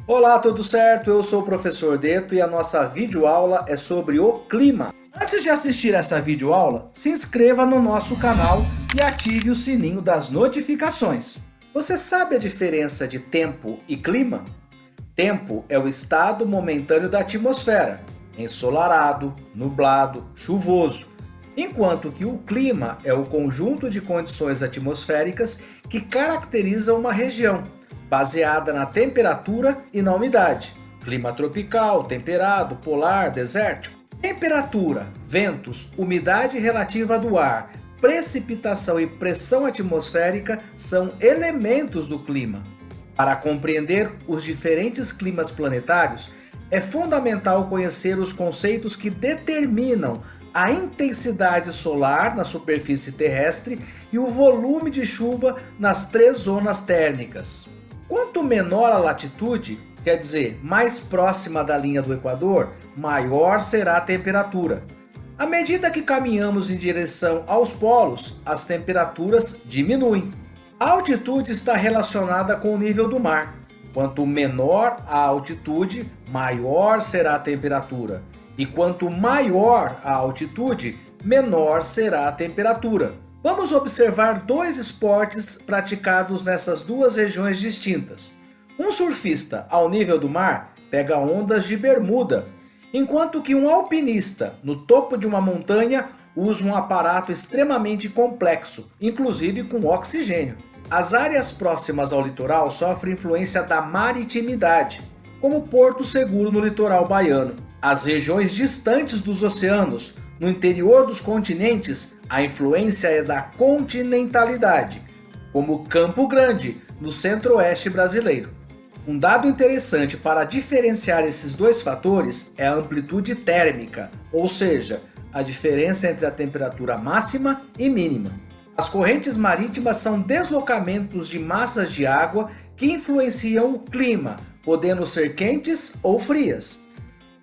Olá, tudo certo? Eu sou o professor Deto e a nossa videoaula é sobre o clima. Antes de assistir essa videoaula, se inscreva no nosso canal e ative o sininho das notificações. Você sabe a diferença de tempo e clima? Tempo é o estado momentâneo da atmosfera, ensolarado, nublado, chuvoso, enquanto que o clima é o conjunto de condições atmosféricas que caracterizam uma região, baseada na temperatura e na umidade. Clima tropical, temperado, polar, desértico. Temperatura, ventos, umidade relativa do ar, precipitação e pressão atmosférica são elementos do clima. Para compreender os diferentes climas planetários, é fundamental conhecer os conceitos que determinam a intensidade solar na superfície terrestre e o volume de chuva nas três zonas térmicas. Quanto menor a latitude, quer dizer, mais próxima da linha do Equador, maior será a temperatura. À medida que caminhamos em direção aos polos, as temperaturas diminuem. A altitude está relacionada com o nível do mar. Quanto menor a altitude, maior será a temperatura. E quanto maior a altitude, menor será a temperatura. Vamos observar dois esportes praticados nessas duas regiões distintas. Um surfista ao nível do mar pega ondas de bermuda, enquanto que um alpinista no topo de uma montanha usa um aparato extremamente complexo, inclusive com oxigênio. As áreas próximas ao litoral sofrem influência da maritimidade, como Porto Seguro no litoral baiano. As regiões distantes dos oceanos, no interior dos continentes, a influência é da continentalidade, como Campo Grande, no centro-oeste brasileiro. Um dado interessante para diferenciar esses dois fatores é a amplitude térmica, ou seja, a diferença entre a temperatura máxima e mínima. As correntes marítimas são deslocamentos de massas de água que influenciam o clima, podendo ser quentes ou frias.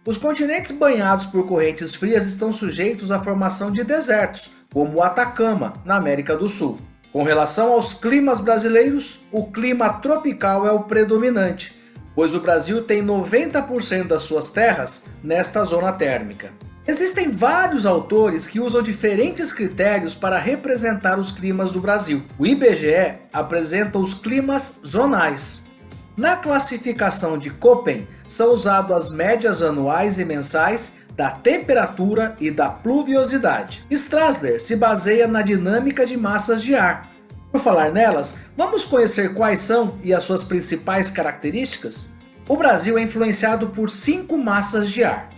Os continentes banhados por correntes frias estão sujeitos à formação de desertos, como o Atacama, na América do Sul. Com relação aos climas brasileiros, o clima tropical é o predominante, pois o Brasil tem 90% das suas terras nesta zona térmica. Existem vários autores que usam diferentes critérios para representar os climas do Brasil. O IBGE apresenta os climas zonais. Na classificação de Köppen, são usadas as médias anuais e mensais da temperatura e da pluviosidade. Strassler se baseia na dinâmica de massas de ar. Por falar nelas, vamos conhecer quais são e as suas principais características? O Brasil é influenciado por 5 massas de ar.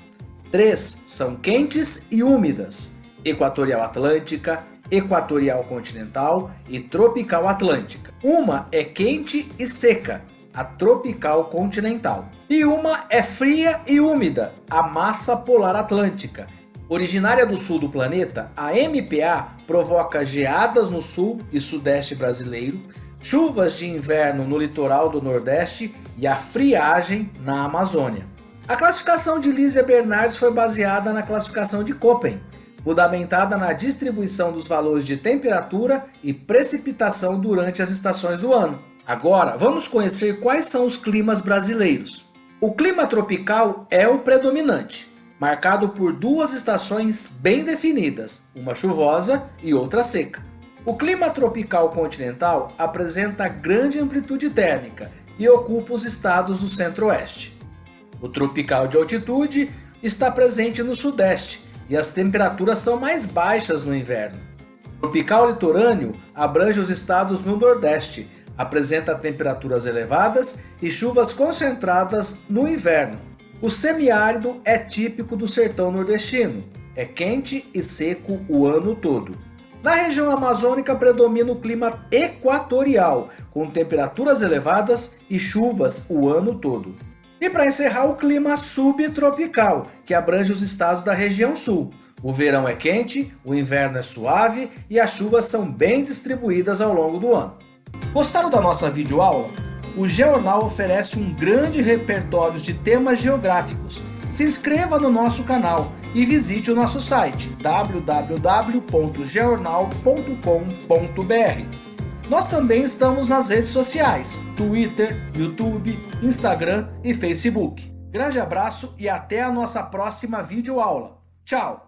3 são quentes e úmidas: equatorial atlântica, equatorial continental e tropical atlântica. Uma é quente e seca, a tropical continental. E uma é fria e úmida, a massa polar atlântica. Originária do sul do planeta, a MPA provoca geadas no sul e sudeste brasileiro, chuvas de inverno no litoral do Nordeste e a friagem na Amazônia. A classificação de Lísia Bernardes foi baseada na classificação de Köppen, fundamentada na distribuição dos valores de temperatura e precipitação durante as estações do ano. Agora, vamos conhecer quais são os climas brasileiros. O clima tropical é o predominante, marcado por 2 estações bem definidas, uma chuvosa e outra seca. O clima tropical continental apresenta grande amplitude térmica e ocupa os estados do centro-oeste. O tropical de altitude está presente no sudeste e as temperaturas são mais baixas no inverno. O tropical litorâneo abrange os estados no nordeste, apresenta temperaturas elevadas e chuvas concentradas no inverno. O semiárido é típico do sertão nordestino, é quente e seco o ano todo. Na região amazônica predomina o clima equatorial, com temperaturas elevadas e chuvas o ano todo. E para encerrar, o clima subtropical, que abrange os estados da região sul. O verão é quente, o inverno é suave e as chuvas são bem distribuídas ao longo do ano. Gostaram da nossa videoaula? O Geornal oferece um grande repertório de temas geográficos. Se inscreva no nosso canal e visite o nosso site www.geornal.com.br. Nós também estamos nas redes sociais, Twitter, YouTube, Instagram e Facebook. Grande abraço e até a nossa próxima videoaula. Tchau!